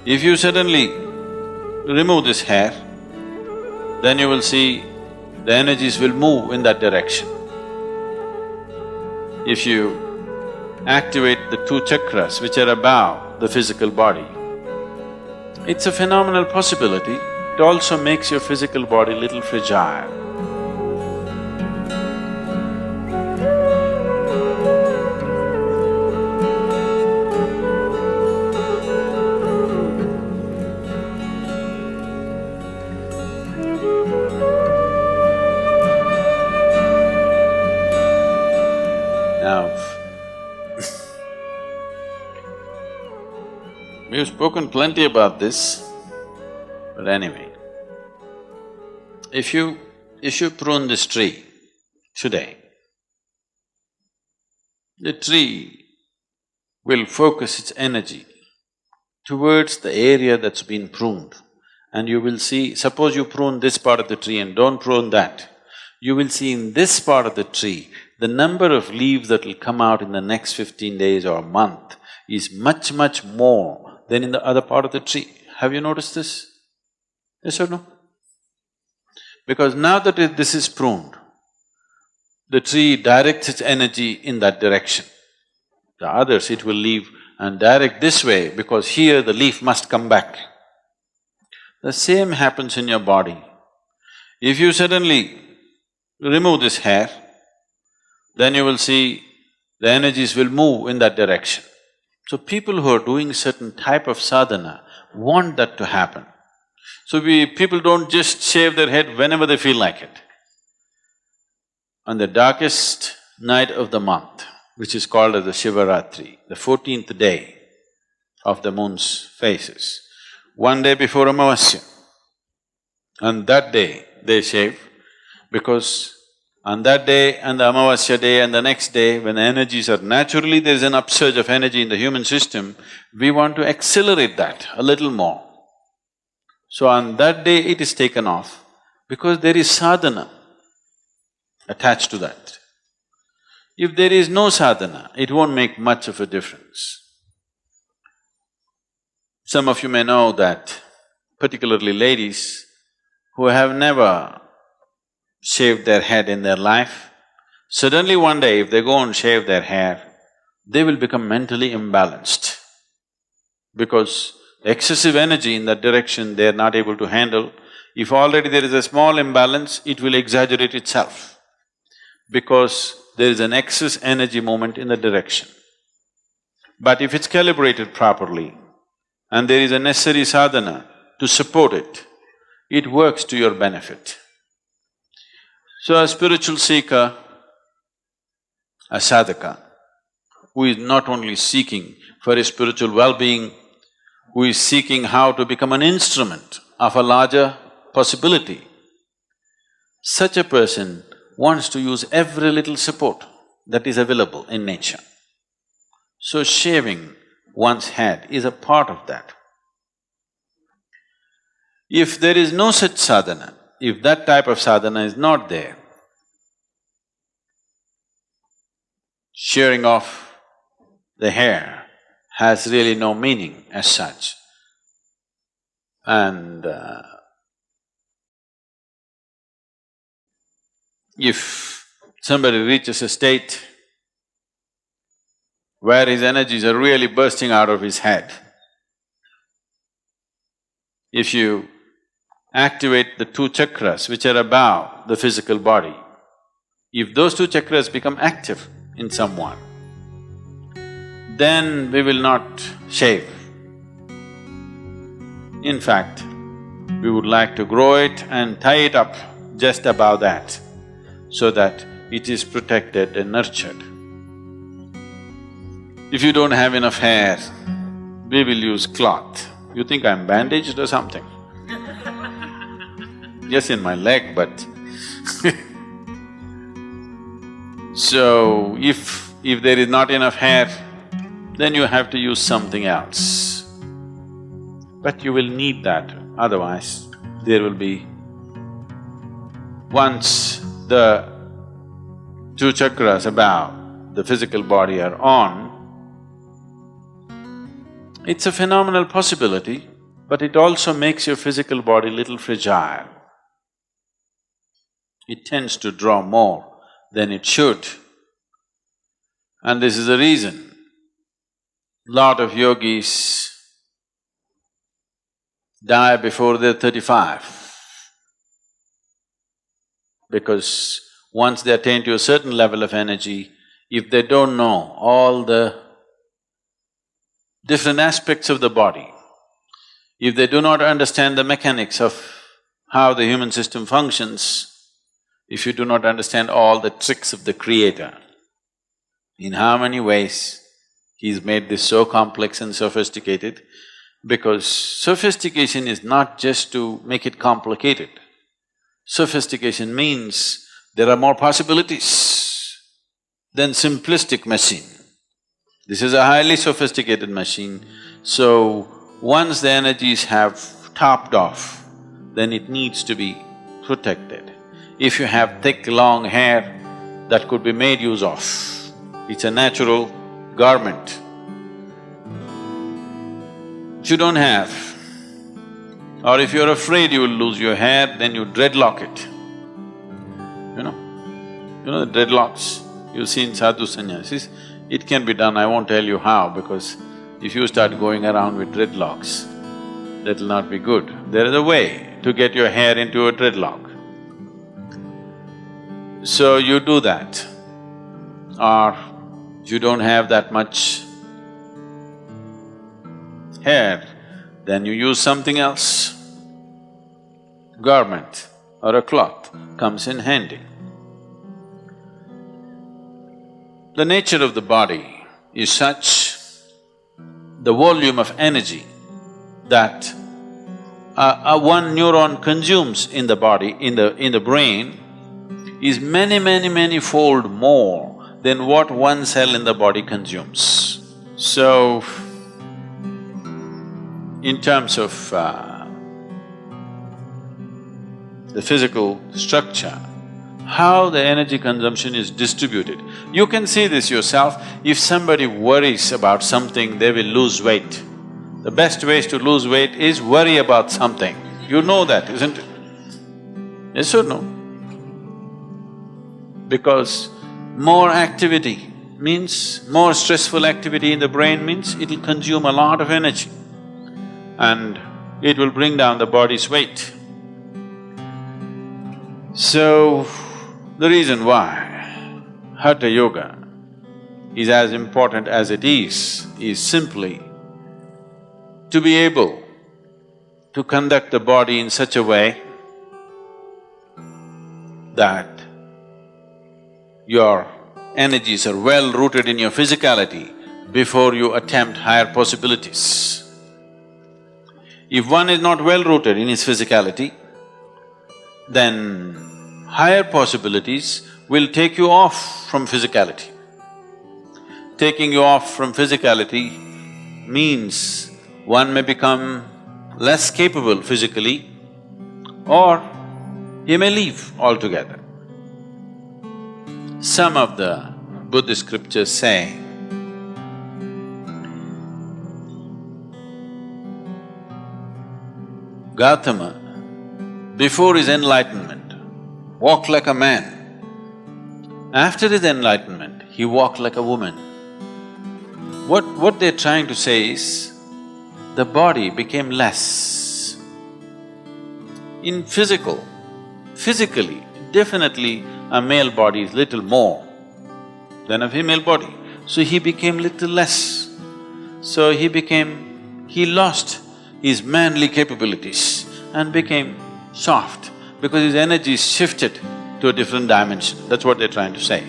If you suddenly remove this hair, then you will see the energies will move in that direction. If you activate the two chakras which are above the physical body, it's a phenomenal possibility. It also makes your physical body little fragile. Now, we've spoken plenty about this, but anyway, if you prune this tree today, the tree will focus its energy towards the area that's been pruned, and you will see, suppose you prune this part of the tree and don't prune that, you will see in this part of the tree, the number of leaves that will come out in the next 15 days or a month is much, much more than in the other part of the tree. Have you noticed this? Yes or no? Because now that this is pruned, the tree directs its energy in that direction. The others it will leave and direct this way because here the leaf must come back. The same happens in your body. If you suddenly remove this hair, then you will see the energies will move in that direction. So people who are doing certain type of sadhana want that to happen. So people don't just shave their head whenever they feel like it. On the darkest night of the month, which is called as the Shivaratri, the 14th day of the moon's phases, one day before Amavasya, on that day they shave because on that day and the Amavasya day and the next day, when the energies are naturally, there is an upsurge of energy in the human system, we want to accelerate that a little more. So on that day it is taken off because there is sadhana attached to that. If there is no sadhana, it won't make much of a difference. Some of you may know that, particularly ladies who have never shaved their head in their life, suddenly one day if they go and shave their hair, they will become mentally imbalanced because excessive energy in that direction they are not able to handle. If already there is a small imbalance, it will exaggerate itself because there is an excess energy movement in that direction. But if it's calibrated properly and there is a necessary sadhana to support it, it works to your benefit. So a spiritual seeker, a sadhaka, who is not only seeking for his spiritual well-being, who is seeking how to become an instrument of a larger possibility, such a person wants to use every little support that is available in nature. So shaving one's head is a part of that. If there is no such sadhana, if that type of sadhana is not there, shearing off the hair has really no meaning as such. And if somebody reaches a state where his energies are really bursting out of his head, if you activate the two chakras which are above the physical body, if those two chakras become active in someone, then we will not shave. In fact, we would like to grow it and tie it up just above that so that it is protected and nurtured. If you don't have enough hair, we will use cloth. You think I'm bandaged or something? Yes, in my leg, but so, if there is not enough hair, then you have to use something else. But you will need that, otherwise there will be… Once the two chakras above the physical body are on, It's a phenomenal possibility, but it also makes your physical body little fragile. It tends to draw more than it should. And this is the reason lot of yogis die before they're 35. Because once they attain to a certain level of energy, if they don't know all the different aspects of the body, if they do not understand the mechanics of how the human system functions, if you do not understand all the tricks of the Creator, in how many ways He's made this so complex and sophisticated, because sophistication is not just to make it complicated. Sophistication means there are more possibilities than simplistic machine. This is a highly sophisticated machine, so once the energies have topped off, then it needs to be protected. If you have thick, long hair, that could be made use of. It's a natural garment. If you don't have, or if you're afraid you will lose your hair, then you dreadlock it. You know the dreadlocks you've seen sadhu sannyasis, it can be done, I won't tell you how, because if you start going around with dreadlocks, that'll not be good. There is a way to get your hair into a dreadlock. So you do that. Or if you don't have that much hair, then you use something else. Garment or a cloth comes in handy. The nature of the body is such, the volume of energy that one neuron consumes in the body, in the brain, is many fold more than what one cell in the body consumes. So, in terms of the physical structure, how the energy consumption is distributed. You can see this yourself. If somebody worries about something, they will lose weight. The best ways to lose weight is worry about something. You know that, isn't it? Yes or no? Because more activity means, more stressful activity in the brain means it'll consume a lot of energy and it will bring down the body's weight. So, the reason why Hatha Yoga is as important as it is simply to be able to conduct the body in such a way that your energies are well rooted in your physicality before you attempt higher possibilities. If one is not well rooted in his physicality, then higher possibilities will take you off from physicality. Taking you off from physicality means one may become less capable physically or he may leave altogether. Some of the Buddhist scriptures say, Gautama, before his enlightenment, walked like a man. After his enlightenment, he walked like a woman. What they're trying to say is, the body became less. In physically, definitely a male body is little more than a female body. So he became little less. So he lost his manly capabilities and became soft because his energy shifted to a different dimension. That's what they're trying to say.